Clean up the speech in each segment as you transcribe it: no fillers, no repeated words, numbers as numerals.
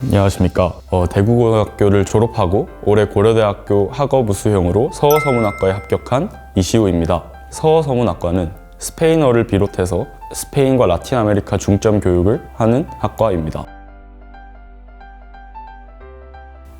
안녕하십니까. 대구고등학교를 졸업하고 올해 고려대학교 학업우 수형으로 서어서문학과에 합격한 이시우입니다. 서어서문학과는 스페인어를 비롯해서 스페인과 라틴 아메리카 중점 교육을 하는 학과입니다.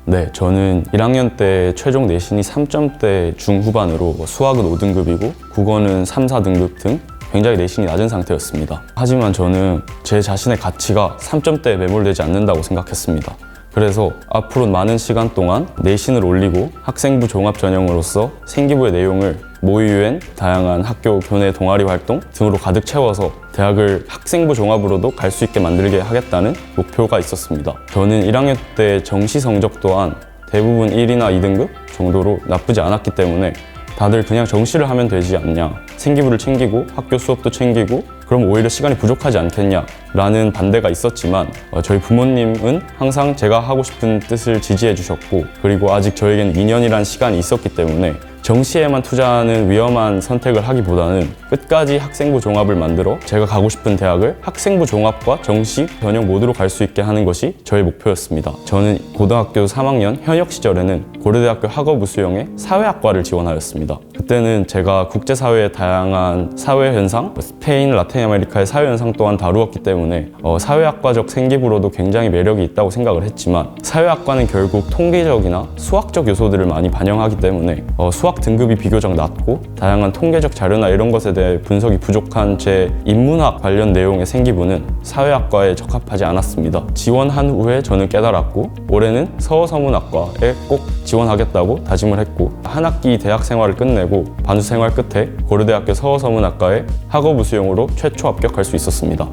네, 저는 1학년 때 최종 내신이 3점대 중후반으로 수학은 5등급이고 국어는 3, 4등급 등 굉장히 내신이 낮은 상태였습니다. 하지만 저는 제 자신의 가치가 3점대에 매몰되지 않는다고 생각했습니다. 그래서 앞으로 많은 시간 동안 내신을 올리고 학생부 종합 전형으로서 생기부의 내용을 모의유엔, 다양한 학교 교내 동아리 활동 등으로 가득 채워서 대학을 학생부 종합으로도 갈 수 있게 만들게 하겠다는 목표가 있었습니다. 저는 1학년 때 정시 성적 또한 대부분 1이나 2등급 정도로 나쁘지 않았기 때문에 다들 그냥 정시를 하면 되지 않냐, 생기부를 챙기고 학교 수업도 챙기고 그럼 오히려 시간이 부족하지 않겠냐 라는 반대가 있었지만 저희 부모님은 항상 제가 하고 싶은 뜻을 지지해 주셨고, 그리고 아직 저에겐 2년이란 시간이 있었기 때문에 정시에만 투자하는 위험한 선택을 하기보다는 끝까지 학생부 종합을 만들어 제가 가고 싶은 대학을 학생부 종합과 정시 전형 모두로 갈 수 있게 하는 것이 저의 목표였습니다. 저는 고등학교 3학년 현역 시절에는 고려대학교 학업우 수형의 사회학과를 지원하였습니다. 그때는 제가 국제사회의 다양한 사회현상, 스페인, 라틴 아메리카의 사회현상 또한 다루었기 때문에 사회학과적 생기부로도 굉장히 매력이 있다고 생각을 했지만, 사회학과는 결국 통계적이나 수학적 요소들을 많이 반영하기 때문에 수학 등급이 비교적 낮고 다양한 통계적 자료나 이런 것에 대해 분석이 부족한 제 인문학 관련 내용의 생기부는 사회학과에 적합하지 않았습니다. 지원한 후에 저는 깨달았고 올해는 서어서문학과에 꼭 지원하겠다고 다짐을 했고, 한 학기 대학 생활을 끝내고 반수 생활 끝에 고려대학교 서어서문학과에 학업우 수형으로 최초 합격할 수 있었습니다.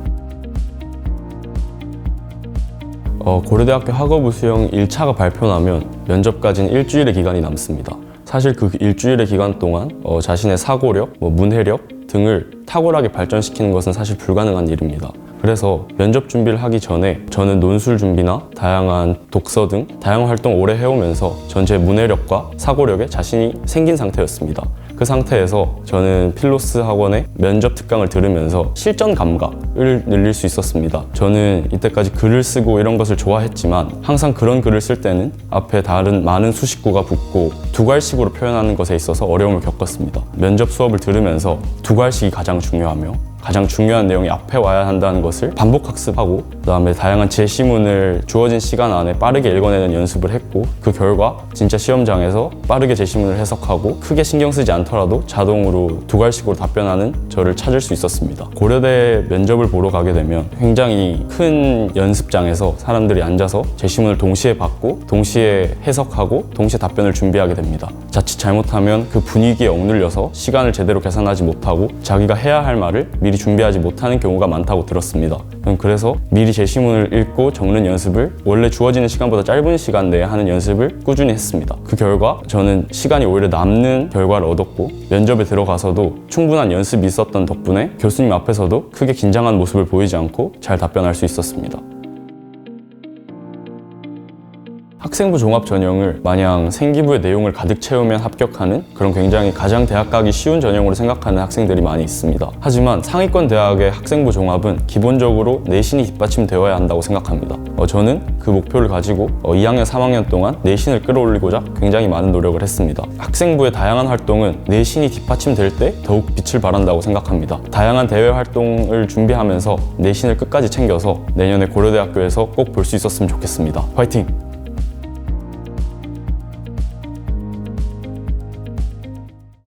고려대학교 학업우 수형 1차가 발표나면 면접까지는 일주일의 기간이 남습니다. 사실 그 일주일의 기간 동안 자신의 사고력, 문해력 등을 탁월하게 발전시키는 것은 사실 불가능한 일입니다. 그래서 면접 준비를 하기 전에 저는 논술 준비나 다양한 독서 등 다양한 활동을 오래 해오면서 전체 문해력과 사고력에 자신이 생긴 상태였습니다. 그 상태에서 저는 필로스 학원의 면접 특강을 들으면서 실전 감각을 늘릴 수 있었습니다. 저는 이때까지 글을 쓰고 이런 것을 좋아했지만 항상 그런 글을 쓸 때는 앞에 다른 많은 수식구가 붙고 두괄식으로 표현하는 것에 있어서 어려움을 겪었습니다. 면접 수업을 들으면서 두괄식이 가장 중요하며 가장 중요한 내용이 앞에 와야 한다는 것을 반복 학습하고, 그다음에 다양한 제시문을 주어진 시간 안에 빠르게 읽어내는 연습을 했고, 그 결과 진짜 시험장에서 빠르게 제시문을 해석하고 크게 신경 쓰지 않더라도 자동으로 두괄식으로 답변하는 저를 찾을 수 있었습니다. 고려대 면접을 보러 가게 되면 굉장히 큰 연습장에서 사람들이 앉아서 제시문을 동시에 받고 동시에 해석하고 동시에 답변을 준비하게 됩니다. 자칫 잘못하면 그 분위기에 억눌려서 시간을 제대로 계산하지 못하고 자기가 해야 할 말을 미리 준비하지 못하는 경우가 많다고 들었습니다. 그래서 미리 제시문을 읽고 적는 연습을 원래 주어지는 시간보다 짧은 시간 내에 하는 연습을 꾸준히 했습니다. 그 결과 저는 시간이 오히려 남는 결과를 얻었고, 면접에 들어가서도 충분한 연습이 있었던 덕분에 교수님 앞에서도 크게 긴장한 모습을 보이지 않고 잘 답변할 수 있었습니다. 학생부 종합 전형을 마냥 생기부의 내용을 가득 채우면 합격하는 그런 굉장히 가장 대학 가기 쉬운 전형으로 생각하는 학생들이 많이 있습니다. 하지만 상위권 대학의 학생부 종합은 기본적으로 내신이 뒷받침되어야 한다고 생각합니다. 저는 그 목표를 가지고 2학년, 3학년 동안 내신을 끌어올리고자 굉장히 많은 노력을 했습니다. 학생부의 다양한 활동은 내신이 뒷받침될 때 더욱 빛을 발한다고 생각합니다. 다양한 대외 활동을 준비하면서 내신을 끝까지 챙겨서 내년에 고려대학교에서 꼭 볼 수 있었으면 좋겠습니다. 화이팅!